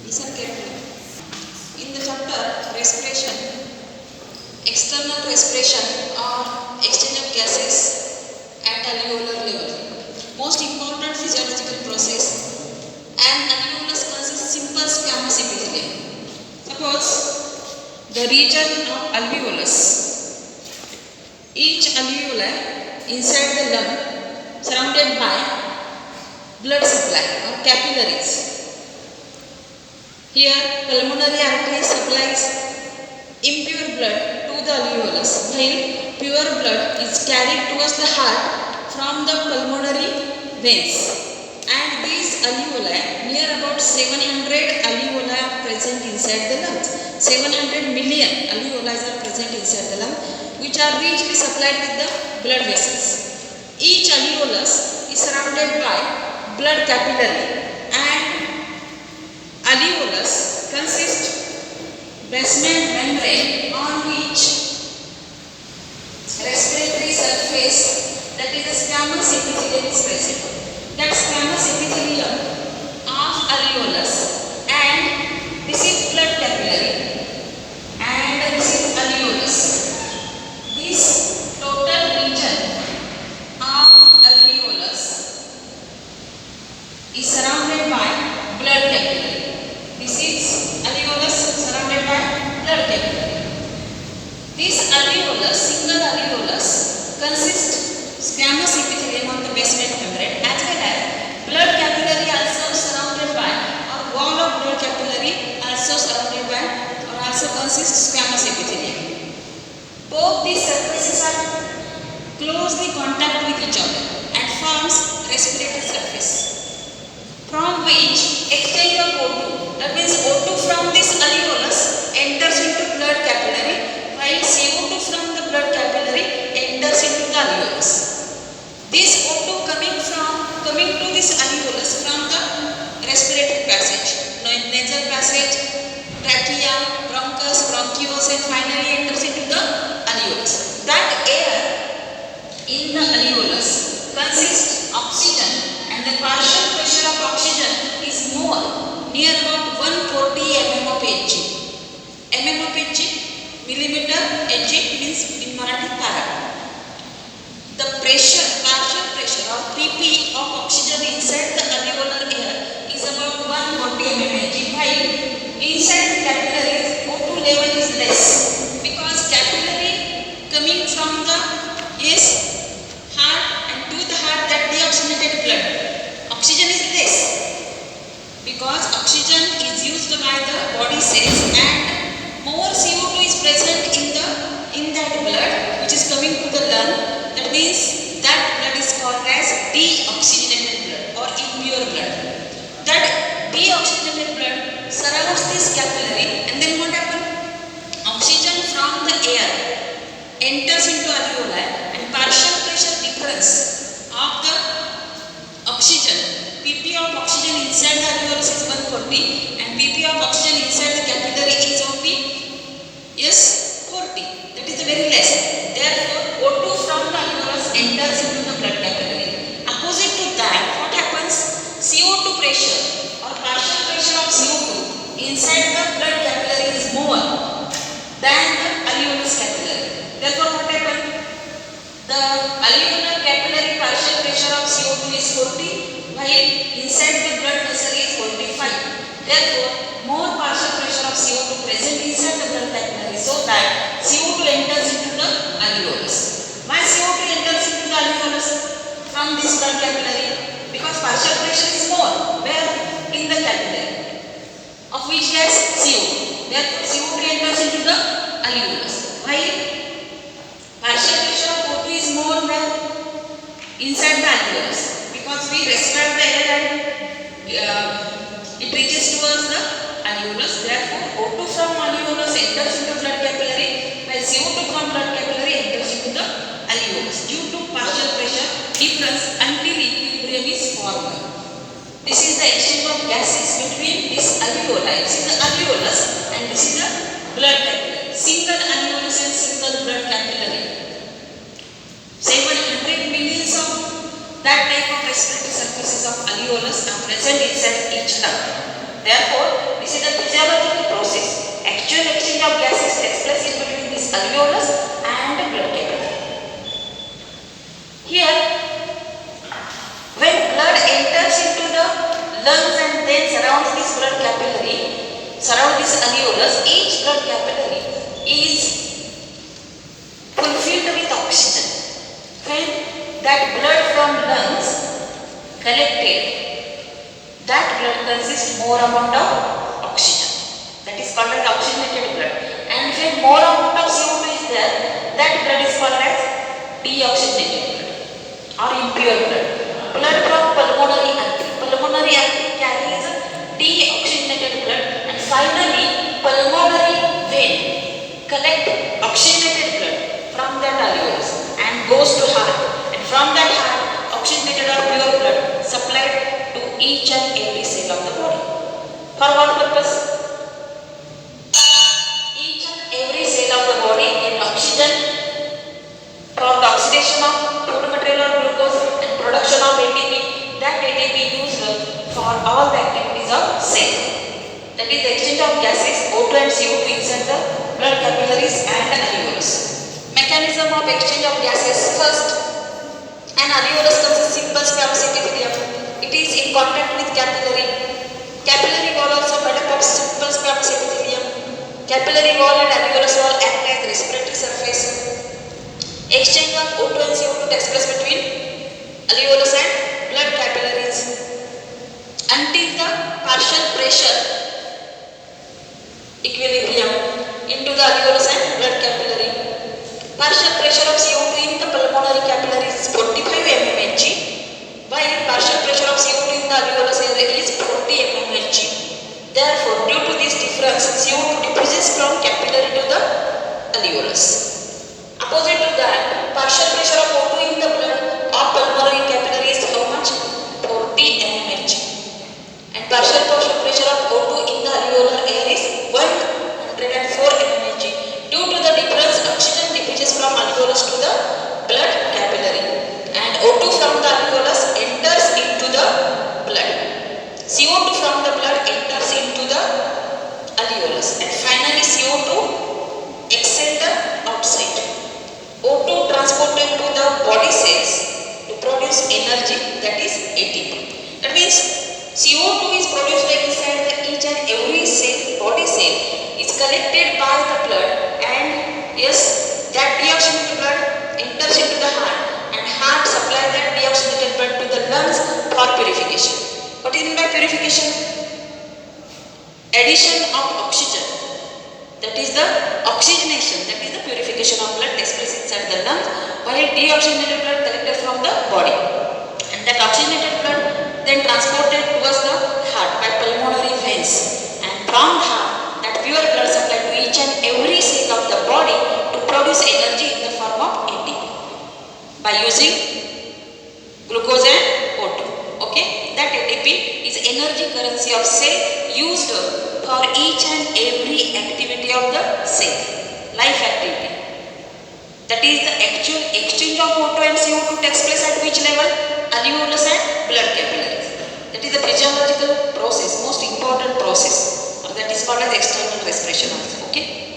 Listen carefully. In the chapter respiration, external respiration or exchange of gases at alveolar level. Most important physiological process. An alveolus consists simple squamous epithelium. Suppose the region of alveolus. Each alveoli inside the lung surrounded by blood supply or capillaries. Here, pulmonary artery supplies impure blood to the alveolus, while pure blood is carried towards the heart from the pulmonary veins. And these alveoli, near about 700 alveoli are present inside the lungs. 700 million alveoli are present inside the lung, which are richly supplied with the blood vessels. Each alveolus is surrounded by blood capillary, and alveolus consists basement membrane on which respiratory surface, that is the squamous epithelium, is present. That squamous epithelium of alveolus, and this is blood capillary, and this is alveolus. This total region of alveolus is surrounded by blood capillary. This is alveolus surrounded by blood capillary. This alveolus, single alveolus, consists squamous epithelium on the basement membrane, as well as blood capillary also surrounded by, or wall of blood capillary also surrounded by, or also consists squamous epithelium. Both these surfaces are closely contact with each other and forms respiratory surface, from which exchange of O2, that means O2 from this alveolus enters into blood capillary, while CO2 from the blood capillary enters into the alveolus. This O2 coming to this alveolus from the respiratory passage, nasal passage, trachea, bronchus, bronchioles, and finally enters into the alveolus. That air in the alveolus consists oxygen, and the partial pressure of oxygen is more, near about 140 mm of Hg. Mm of Hg, millimeter Hg means in Marathi para. The pressure, partial pressure or pp of oxygen inside the alveolar air is about 140 mm Hg, while inside the capillaries O2 level is less, because capillary coming from the heart, and to the heart that deoxygenated blood, oxygen is less, because oxygen is used by the body cells, and more CO2 is present in that blood which is coming to the lung. That means that blood is called as deoxygenated blood or impure blood. That deoxygenated blood surrounds this capillary, and then what happens? Oxygen from the air enters into alveoli, and partial pressure difference of the oxygen, pp of oxygen inside the alveolus is 140, and pp of oxygen inside the capillary is only 40. That is very less. Therefore, O2 from the alveolus enters into the blood capillary. Opposite to that, what happens? CO2 pressure or partial pressure of CO2 inside the blood capillary is more than the alveolus capillary. Therefore, what happens? The alveolar capillary partial pressure of CO2 is 40, while inside the blood vessel is 45. Therefore, more partial pressure of CO2 present inside the blood capillary, so that CO2 enters into the alveolus. Why CO2 enters into the alveolus from this blood capillary? Because partial pressure is more. Where? In the capillary. Of which gas? CO2. Therefore, CO2 enters into the alveolus. While partial pressure of O2 is more than inside the alveolus, because we respire the air and it reaches towards the alveolus. Therefore, O2 from alveolus enters into blood capillary, while CO2 from blood capillary enters into the alveolus due to partial pressure difference until equilibrium is formed. This is the exchange of gases between this alveoli. This is the alveolus and this is the blood capillary. Single alveolus and single blood capillary. 700 millions of that type of respiratory surfaces of alveolus are present inside each lung. Therefore, this is a physiological process. Actual exchange of gases takes place in between this alveolus and the blood capillary. Here, when blood enters into the lungs and then surrounds this blood capillary, surround this alveolus, each blood capillary is fulfilled with oxygen. When that blood from lungs collected, that blood consists more amount of oxygen. That is called as oxygenated blood. And when more amount of CO2 is there, that blood is called as deoxygenated blood or impure blood. Blood from pulmonary artery. Pulmonary artery carries deoxygenated blood, and finally pulmonary vein collect oxygenated blood from that alveolus and goes to heart. And from that heart, oxygenated or pure blood supplied to each and every cell of the body. For what purpose? Each and every cell of the body gets oxygen from the oxidation of food material or glucose and production of ATP. That ATP used for all the activities of cell. That is the exchange of gases O2 and CO2 inside the blood capillaries and the alveolus. Mechanism of exchange of gases. First, an alveolus consists of simple squamous epithelium. It is in contact with capillary. Capillary wall also made up of simple squamous epithelium. Capillary wall and alveolus wall act as respiratory surface. Exchange of O2 and CO2 takes place between alveolus and blood capillaries until the partial pressure equilibrium into the alveolus and blood capillary. Partial pressure of CO2 in the pulmonary capillaries is 45 mmHg, while partial pressure of CO2 in the alveolus area is 40 mmHg. Therefore, due to this difference, CO2 diffuses from capillary to the alveolus. Opposite to that, partial pressure of O2 in the blood or pulmonary capillary is how much? 40 mmHg. And partial pressure of O2 in the alveolar air is 104 mmHg. Due to the difference, oxygen diffuses from alveolus to the blood capillary, and O2 from the alveolus enters into the blood. CO2 from the blood enters into the alveolus, and finally CO2 exhales the outside. O2 transported to the body cells to produce energy, that is ATP. That means CO2 is produced inside the each and every cell, body cell, is collected by the blood, and yes, that deoxygenated blood enters into the heart, and heart supplies that deoxygenated blood to the lungs for purification. What is meant by purification? Addition of oxygen. That is the oxygenation, that is the purification of blood takes place inside the lungs, while deoxygenated blood collected from the body. And that oxygenated blood then transported towards the heart by pulmonary veins. And from the heart, that pure blood supplied to each and every cell of the body to produce energy in the form of ATP by using glucose and O2. Okay, that ATP is energy currency of cell used for each and every activity of the cell, life activity. That is the actual exchange of O2 and CO2 takes place at which level? Alveolus and blood capillaries. That is the physiological process, most important process. That is called as external respiration also. Okay.